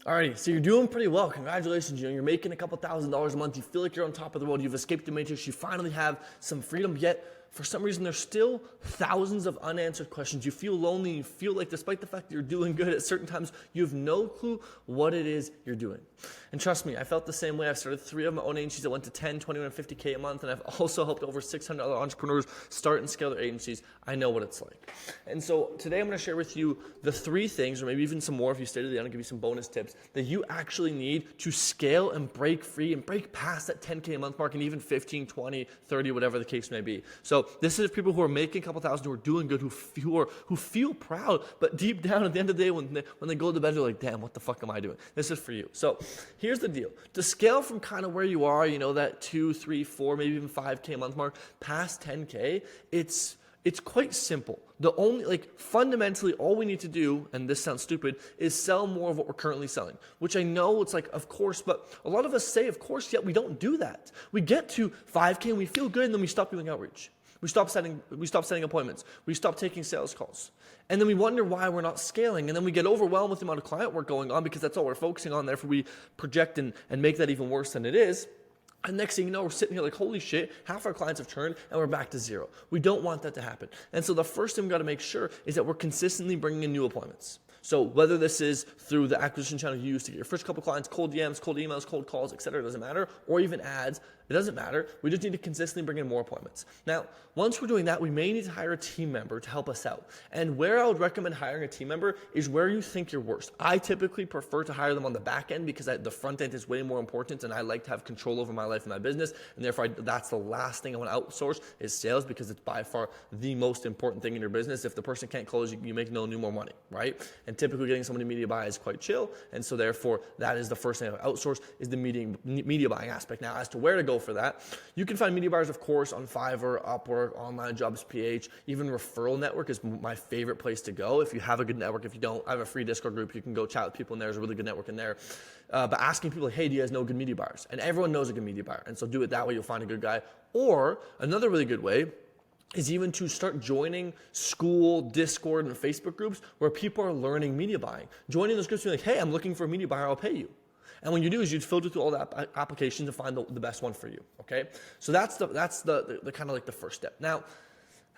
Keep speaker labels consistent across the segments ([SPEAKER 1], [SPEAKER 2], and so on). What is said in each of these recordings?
[SPEAKER 1] Alrighty, so you're doing pretty well. Congratulations. You're making a couple $1,000s a month. You feel like you're on top of the world. You've escaped the matrix. You finally have some freedom. Yet, for some reason, there's still thousands of unanswered questions. You feel lonely. You feel like, despite the fact that you're doing good at certain times, you have no clue what it is you're doing. And trust me, I felt the same way. I've started 3 of my own agencies that went to 10, 21, and 50K a month. And I've also helped over 600 other entrepreneurs start and scale their agencies. I know what it's like. And so today I'm going to share with you the 3 things, or maybe even some more if you stay to the end. I'll give you some bonus tips that you actually need to scale and break free and break past that 10K a month mark and even 15, 20, 30, whatever the case may be. So this is people who are making a couple thousand, who are doing good, who feel proud, but deep down at the end of the day when they go to bed, they're like, damn, what the fuck am I doing? This is for you. So here's the deal. To scale from kind of where you are, that 2, 3, 4, maybe even 5K a month mark past 10K, it's quite simple. Fundamentally, all we need to do, and this sounds stupid, is sell more of what we're currently selling. Which I know it's like, of course, but a lot of us say, of course, yet we don't do that. We get to 5K and we feel good, and then we stop doing outreach. We stop setting appointments. We stop taking sales calls. And then we wonder why we're not scaling. And then we get overwhelmed with the amount of client work going on because that's all we're focusing on. Therefore, we project and make that even worse than it is. And next thing you know, we're sitting here like, holy shit, half our clients have turned and we're back to zero. We don't want that to happen. And so the first thing we've got to make sure is that we're consistently bringing in new appointments. So whether this is through the acquisition channel you use to get your first couple clients, cold DMs, cold emails, cold calls, etc., it doesn't matter, or even ads, it doesn't matter. We just need to consistently bring in more appointments. Now, once we're doing that, we may need to hire a team member to help us out. And where I would recommend hiring a team member is where you think you're worst. I typically prefer to hire them on the back end because the front end is way more important and I like to have control over my life and my business. And therefore, that's the last thing I want to outsource is sales because it's by far the most important thing in your business. If the person can't close, you make no more money, right? And typically getting somebody media buy is quite chill. And so therefore, that is the first thing I outsource is the media buying aspect. Now, as to where to go for that, you can find media buyers, of course, on Fiverr, Upwork, Online Jobs PH. Even Referral Network is my favorite place to go. If you have a good network, if you don't, I have a free Discord group. You can go chat with people in there. There's a really good network in there. But asking people, like, hey, do you guys know good media buyers? And everyone knows a good media buyer. And so do it that way. You'll find a good guy. Or another really good way is even to start joining school, Discord, and Facebook groups where people are learning media buying. Joining those groups and be like, hey, I'm looking for a media buyer, I'll pay you. And what you do is you filter through all the applications and find the best one for you, okay? So that's the kind of like the first step. Now,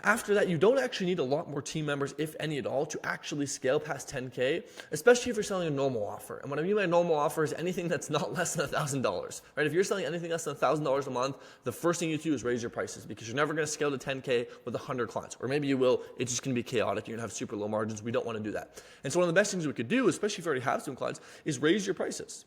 [SPEAKER 1] after that, you don't actually need a lot more team members, if any at all, to actually scale past 10K, especially if you're selling a normal offer. And what I mean by a normal offer is anything that's not less than $1,000, right? If you're selling anything less than $1,000 a month, the first thing you do is raise your prices because you're never going to scale to 10K with 100 clients. Or maybe you will, it's just going to be chaotic. You're going to have super low margins. We don't want to do that. And so one of the best things we could do, especially if you already have some clients, is raise your prices,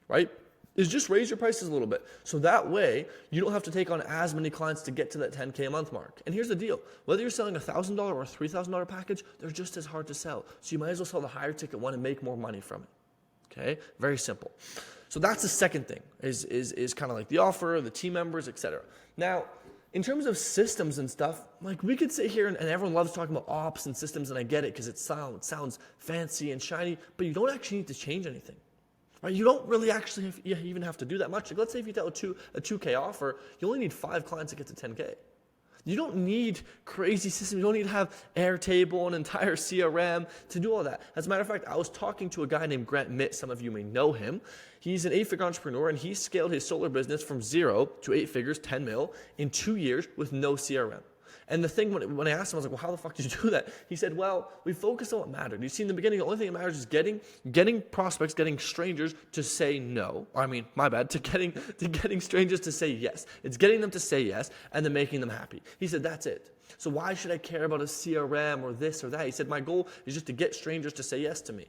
[SPEAKER 1] right? Is just raise your prices a little bit. So that way, you don't have to take on as many clients to get to that 10K a month mark. And here's the deal. Whether you're selling a $1,000 or a $3,000 package, they're just as hard to sell. So you might as well sell the higher ticket one and make more money from it. Okay? Very simple. So that's the second thing, is kind of like the offer, the team members, etc. Now, in terms of systems and stuff, like we could sit here and everyone loves talking about ops and systems, and I get it because it sounds fancy and shiny, but you don't actually need to change anything. Right? You don't really actually even have to do that much. Like let's say if you tell a 2K offer, you only need 5 clients to get to 10K. You don't need crazy systems. You don't need to have Airtable, an entire CRM to do all that. As a matter of fact, I was talking to a guy named Grant Mitt. Some of you may know him. He's an 8-figure entrepreneur, and he scaled his solar business from 0 to 8 figures, 10 mil, in 2 years with no CRM. And the thing, when I asked him, I was like, well, how the fuck did you do that? He said, well, we focused on what mattered. You see, in the beginning, the only thing that matters is getting prospects, getting strangers to say no. To getting strangers to say yes. It's getting them to say yes and then making them happy. He said, that's it. So why should I care about a CRM or this or that? He said, my goal is just to get strangers to say yes to me.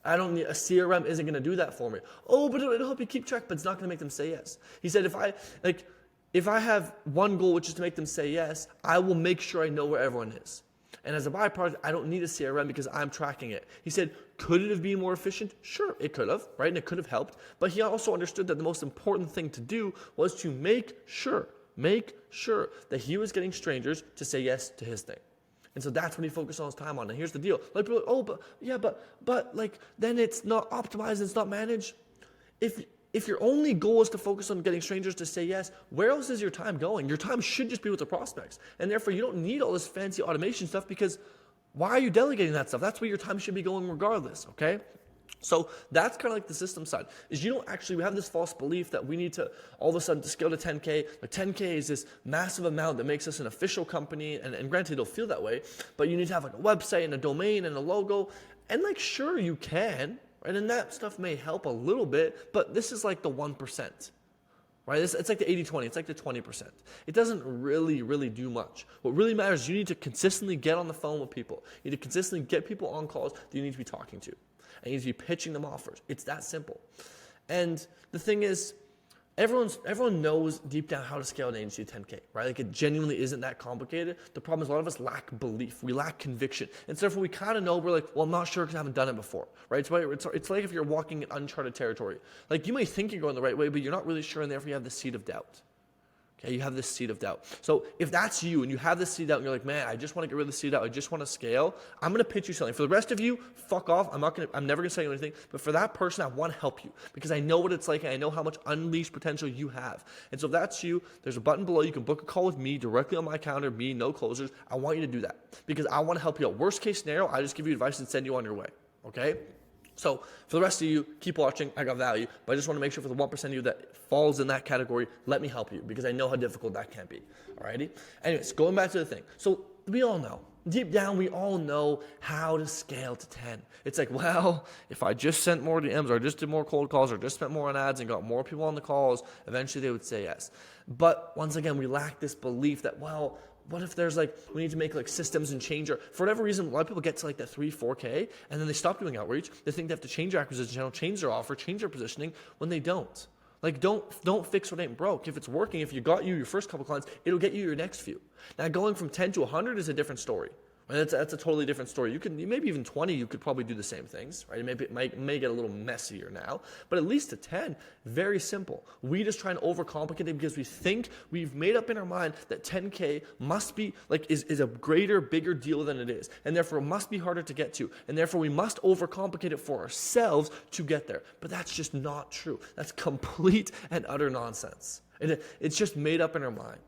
[SPEAKER 1] A CRM isn't going to do that for me. Oh, but it'll help you keep track, but it's not going to make them say yes. He said, if I have one goal, which is to make them say yes, I will make sure I know where everyone is. And as a byproduct, I don't need a CRM because I'm tracking it. He said, could it have been more efficient? Sure, it could have, right? And it could have helped. But he also understood that the most important thing to do was to make sure that he was getting strangers to say yes to his thing. And so that's when he focused all his time on. And here's the deal. Like people are like, but then it's not optimized, it's not managed. If your only goal is to focus on getting strangers to say yes, where else is your time going? Your time should just be with the prospects. And therefore, you don't need all this fancy automation stuff because why are you delegating that stuff? That's where your time should be going regardless, okay? So that's kind of like the system side, is you don't actually, we have this false belief that we need to all of a sudden to scale to 10K. Like 10K is this massive amount that makes us an official company. And granted, it'll feel that way, but you need to have like a website and a domain and a logo. And like, sure, you can, right? And that stuff may help a little bit, but this is like the 1%. Right? It's like the 80-20. It's like the 20%. It doesn't really do much. What really matters is you need to consistently get on the phone with people. You need to consistently get people on calls that you need to be talking to. And you need to be pitching them offers. It's that simple. And the thing is, everyone knows deep down how to scale an agency to 10K, right? Like it genuinely isn't that complicated. The problem is a lot of us lack belief. We lack conviction. And so therefore we kind of know, we're like, well, I'm not sure because I haven't done it before, right? It's like if you're walking in uncharted territory. Like you may think you're going the right way, but you're not really sure, and therefore you have the seed of doubt. Okay, you have this seed of doubt. So if that's you and you have this seed of doubt and you're like, man, I just want to get rid of the seed of doubt, I just want to scale, I'm going to pitch you something. For the rest of you, fuck off. I'm never going to say anything. But for that person, I want to help you because I know what it's like and I know how much unleashed potential you have. And so if that's you, there's a button below. You can book a call with me directly on my calendar, me, no closers. I want you to do that because I want to help you out. Worst case scenario, I just give you advice and send you on your way. Okay? So for the rest of you, keep watching. I got value. But I just want to make sure for the 1% of you that falls in that category, let me help you because I know how difficult that can be. Alrighty? Anyways, going back to the thing. So we all know. Deep down, we all know how to scale to 10. It's like, well, if I just sent more DMs or I just did more cold calls or just spent more on ads and got more people on the calls, eventually they would say yes. But once again, we lack this belief that, well, what if there's like, we need to make like systems and change for whatever reason, a lot of people get to like that 3-4K and then they stop doing outreach. They think they have to change their acquisition channel, change their offer, change their positioning when they don't. Like don't fix what ain't broke. If it's working, if you got your first couple clients, it'll get you your next few. Now going from 10 to 100 is a different story. And that's a totally different story. You maybe even 20, you could probably do the same things, right? It may get a little messier now, but at least at 10, very simple. We just try and overcomplicate it because we think we've made up in our mind that 10K must be is a greater, bigger deal than it is, and therefore it must be harder to get to, and therefore we must overcomplicate it for ourselves to get there. But that's just not true. That's complete and utter nonsense. It's just made up in our mind,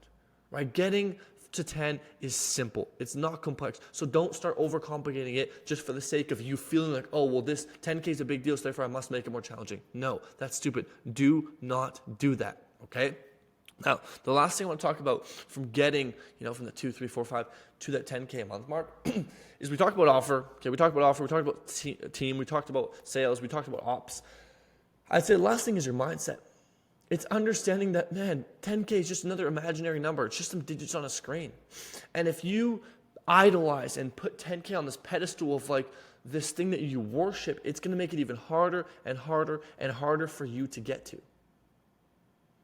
[SPEAKER 1] right? Getting to 10 is simple. It's not complex. So don't start overcomplicating it just for the sake of you feeling like, oh, well, this 10K is a big deal, so therefore I must make it more challenging. No, that's stupid. Do not do that, okay? Now, the last thing I want to talk about from getting, from the 2, 3, 4, 5 to that 10K a month mark is we talked about offer. Okay, we talked about offer. We talked about team. We talked about sales. We talked about ops. I'd say the last thing is your mindset. It's understanding that, man, 10K is just another imaginary number. It's just some digits on a screen. And if you idolize and put 10K on this pedestal of like this thing that you worship, it's going to make it even harder and harder and harder for you to get to.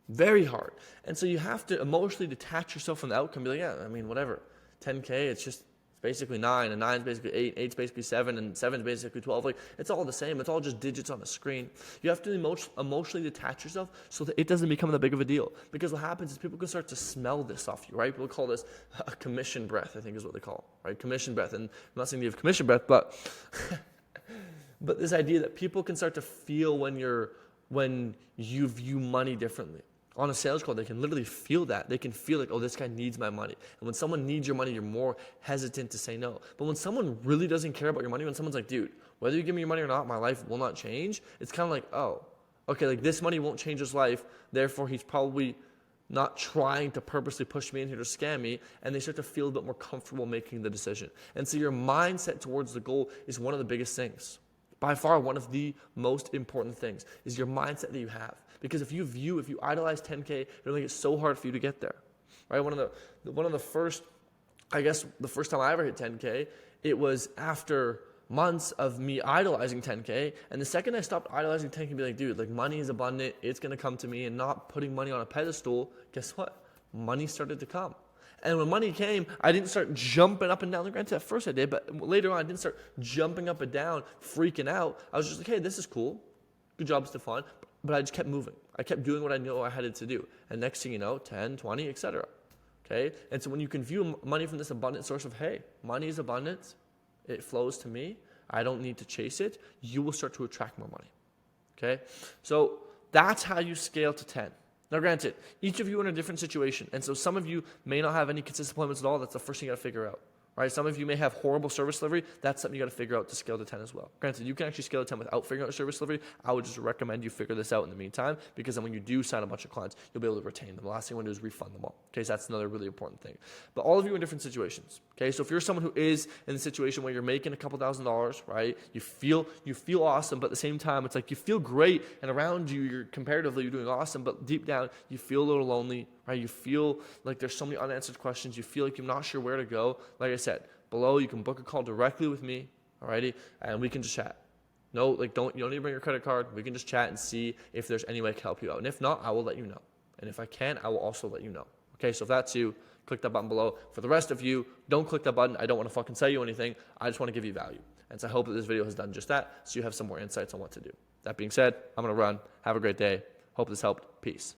[SPEAKER 1] Very hard. And so you have to emotionally detach yourself from the outcome. Be like, yeah, I mean, whatever. 10K, it's basically 9, and 9 is basically 8, 8 is basically 7, and 7 is basically 12. Like, it's all the same. It's all just digits on a screen. You have to emotionally detach yourself so that it doesn't become that big of a deal. Because what happens is people can start to smell this off you, right? People call this a commission breath, I think is what they call it, right? Commission breath. And I'm not saying you have commission breath, but but this idea that people can start to feel when you view money differently. On a sales call, they can literally feel that. They can feel like, oh, this guy needs my money. And when someone needs your money, you're more hesitant to say no. But when someone really doesn't care about your money, when someone's like, dude, whether you give me your money or not, my life will not change. It's kind of like, oh, okay, like this money won't change his life. Therefore, he's probably not trying to purposely push me in here to scam me. And they start to feel a bit more comfortable making the decision. And so your mindset towards the goal is one of the biggest things. By far, one of the most important things is your mindset that you have. Because if you idolize 10K, it'll make it so hard for you to get there, right? One of the first, I guess the first time I ever hit 10K, it was after months of me idolizing 10K. And the second I stopped idolizing 10K and be like, dude, like money is abundant, it's going to come to me, and not putting money on a pedestal, guess what? Money started to come. And when money came, I didn't start jumping up and down. Granted, at first I did, but later on I didn't start jumping up and down, freaking out. I was just like, hey, this is cool. Good job, Stefan. But I just kept moving. I kept doing what I knew I had to do. And next thing you know, 10, 20, etc. Okay? And so when you can view money from this abundant source of, hey, money is abundant. It flows to me. I don't need to chase it. You will start to attract more money. Okay? So that's how you scale to 10. Now, granted, each of you are in a different situation. And so some of you may not have any consistent appointments at all. That's the first thing you got to figure out. right? Some of you may have horrible service delivery. That's something you got to figure out to scale to 10 as well. Granted, you can actually scale to 10 without figuring out service delivery. I would just recommend you figure this out in the meantime, because then when you do sign a bunch of clients, you'll be able to retain them. The last thing you want to do is refund them all. Okay, so that's another really important thing. But all of you in different situations. Okay, so if you're someone who is in the situation where you're making a couple $1,000s, right? You feel awesome, but at the same time, it's like you feel great, and around you, you're doing awesome, but deep down, you feel a little lonely, right? You feel like there's so many unanswered questions. You feel like you're not sure where to go. Like I said, below, you can book a call directly with me, alrighty, and we can just chat. No, you don't need to bring your credit card. We can just chat and see if there's any way I can help you out. And if not, I will let you know. And if I can, I will also let you know. Okay, so if that's you, click that button below. For the rest of you, don't click that button. I don't want to fucking sell you anything. I just want to give you value. And so I hope that this video has done just that, so you have some more insights on what to do. That being said, I'm going to run. Have a great day. Hope this helped. Peace.